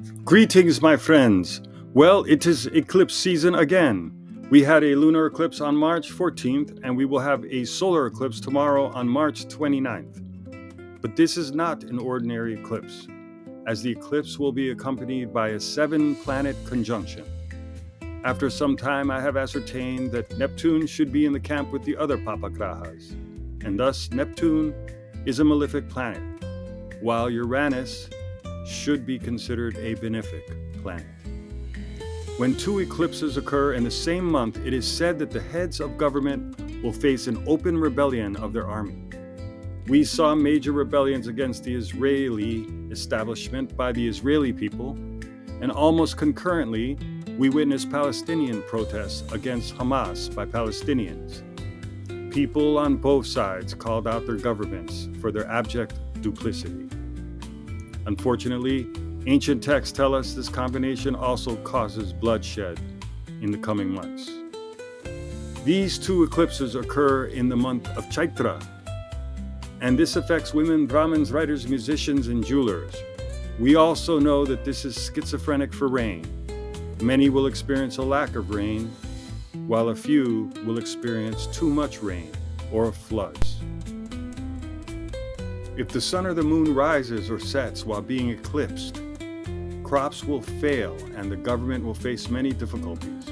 Greetings, my friends. Well, it is eclipse season again. We had a lunar eclipse on March 14th, and we will have a solar eclipse tomorrow on March 29th. But this is not an ordinary eclipse, as the eclipse will be accompanied by a 7-planet conjunction. After some time, I have ascertained that Neptune should be in the camp with the other Papagrahas, and thus Neptune is a malefic planet, while Uranus should be considered a benefic planet. When two eclipses occur in the same month, it is said that the heads of government will face an open rebellion of their army. We saw major rebellions against the Israeli establishment by the Israeli people, and almost concurrently, we witnessed Palestinian protests against Hamas by Palestinians. People on both sides called out their governments for their abject duplicity. Unfortunately, ancient texts tell us this combination also causes bloodshed in the coming months. These two eclipses occur in the month of Chaitra, and this affects women, Brahmins, writers, musicians, and jewelers. We also know that this is schizophrenic for rain. Many will experience a lack of rain, while a few will experience too much rain or floods. If the sun or the moon rises or sets while being eclipsed, crops will fail and the government will face many difficulties.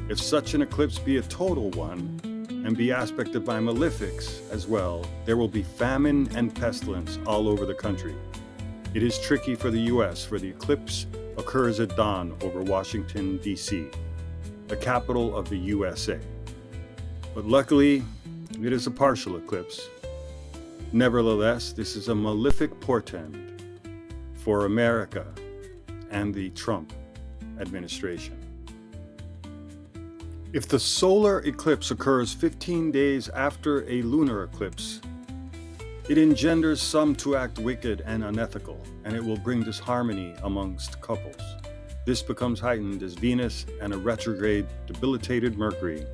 If such an eclipse be a total one and be aspected by malefics as well, there will be famine and pestilence all over the country. It is tricky for the U.S., for the eclipse occurs at dawn over Washington, D.C., the capital of the USA. But luckily, it is a partial eclipse. Nevertheless, this is a malefic portend for America and the Trump administration. If the solar eclipse occurs 15 days after a lunar eclipse, it engenders some to act wicked and unethical, and it will bring disharmony amongst couples. This becomes heightened as Venus and a retrograde, debilitated Mercury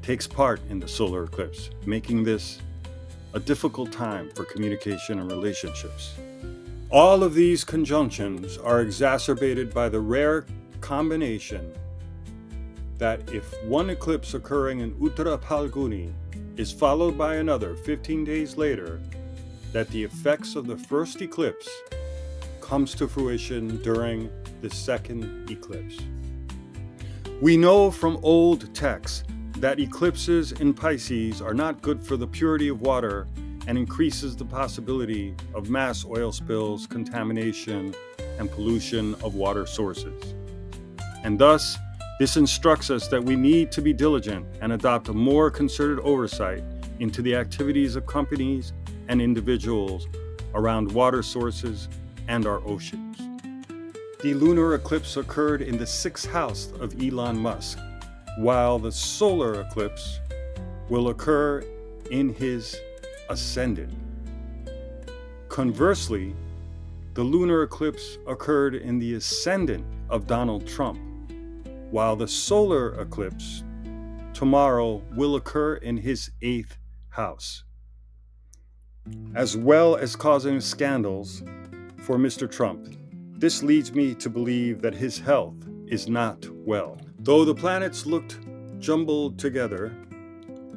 takes part in the solar eclipse, making this a difficult time for communication and relationships. All of these conjunctions are exacerbated by the rare combination that if one eclipse occurring in Uttara Phalguni is followed by another 15 days later, that the effects of the first eclipse comes to fruition during the second eclipse. We know from old texts that eclipses in Pisces are not good for the purity of water and increases the possibility of mass oil spills, contamination, and pollution of water sources. And thus, this instructs us that we need to be diligent and adopt a more concerted oversight into the activities of companies and individuals around water sources and our oceans. The lunar eclipse occurred in the 6th house of Elon Musk, while the solar eclipse will occur in his ascendant. Conversely, the lunar eclipse occurred in the ascendant of Donald Trump, while the solar eclipse tomorrow will occur in his 8th house, as well as causing scandals for Mr. Trump. This leads me to believe that his health is not well. Though the planets looked jumbled together,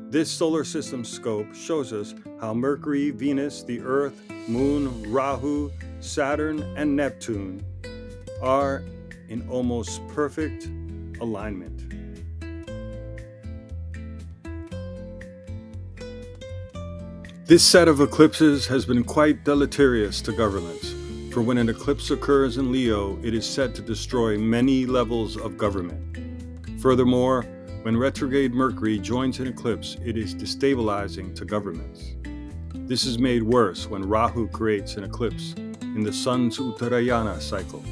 this solar system scope shows us how Mercury, Venus, the Earth, Moon, Rahu, Saturn, and Neptune are in almost perfect alignment. This set of eclipses has been quite deleterious to governments, for when an eclipse occurs in Leo, it is said to destroy many levels of government. Furthermore, when retrograde Mercury joins an eclipse, it is destabilizing to governments. This is made worse when Rahu creates an eclipse in the Sun's Uttarayana cycle.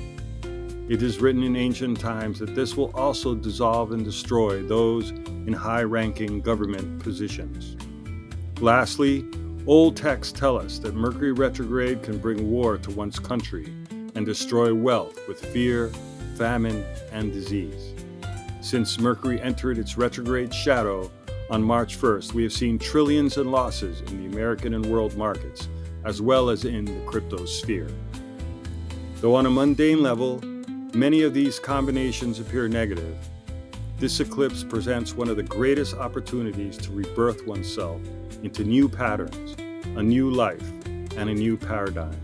It is written in ancient times that this will also dissolve and destroy those in high-ranking government positions. Lastly, old texts tell us that Mercury retrograde can bring war to one's country and destroy wealth with fear, famine, and disease. Since Mercury entered its retrograde shadow on March 1st, we have seen trillions in losses in the American and world markets, as well as in the crypto sphere. Though on a mundane level, many of these combinations appear negative, this eclipse presents one of the greatest opportunities to rebirth oneself into new patterns, a new life, and a new paradigm.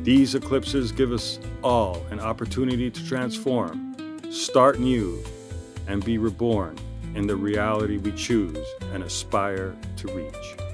These eclipses give us all an opportunity to transform, start new, and be reborn in the reality we choose and aspire to reach.